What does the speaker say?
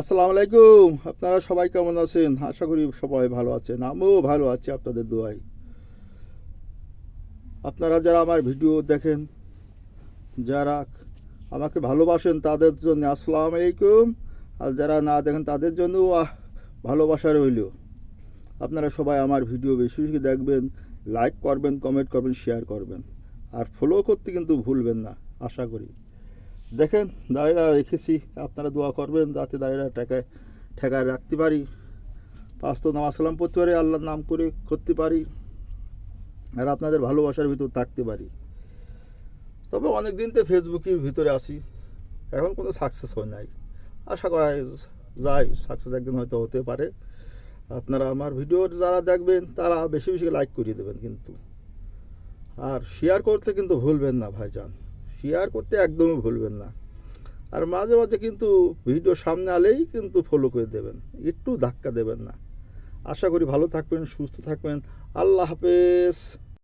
আসসালামু আলাইকুম। আপনারা সবাই কেমন আছেন? আশা করি সবাই ভালো আছেন। আমিও ভালো আছি আপনাদের দোয়ায়। আপনারা যারা আমার ভিডিও দেখেন, যারা আমাকে ভালোবাসেন তাদের জন্য আসসালামু আলাইকুম। আর যারা না দেখেন তাদের জন্য ভালোবাসা রইল। আপনারা সবাই আমার ভিডিও বেশি বেশি দেখবেন, লাইক করবেন, কমেন্ট করবেন, শেয়ার করবেন। আর ফলো করতে কিন্তু ভুলবেন না, আশা করি। দেখেন দাঁড়িয়ে রেখেছি, আপনারা দোয়া করবেন যাতে দাঁড়িয়ে ঠেকায় রাখতে পারি। পাঁচ তো নামাজ সালাম পড়তে পারি, আল্লাহর নাম করে করতে পারি, আর আপনাদের ভালোবাসার ভিতর থাকতে পারি। তবে অনেক দিন তো ফেসবুকের ভিতরে আসি, এখন কোনো সাকসেস হয় নাই। আশা করা যায় সাকসেস একদিন হয়তো হতে পারে। আপনারা আমার ভিডিও যারা দেখবেন তারা বেশি বেশি লাইক করিয়ে দেবেন কিন্তু, আর শেয়ার করতে কিন্তু ভুলবেন না ভাইজান। শেয়ার করতে একদমই ভুলবেন না। আর মাঝে মাঝে কিন্তু ভিডিও সামনে আলেই কিন্তু ফলো করে দেবেন, একটু ধাক্কা দেবেন না। আশা করি ভালো থাকবেন, সুস্থ থাকবেন। আল্লাহ হাফেজ।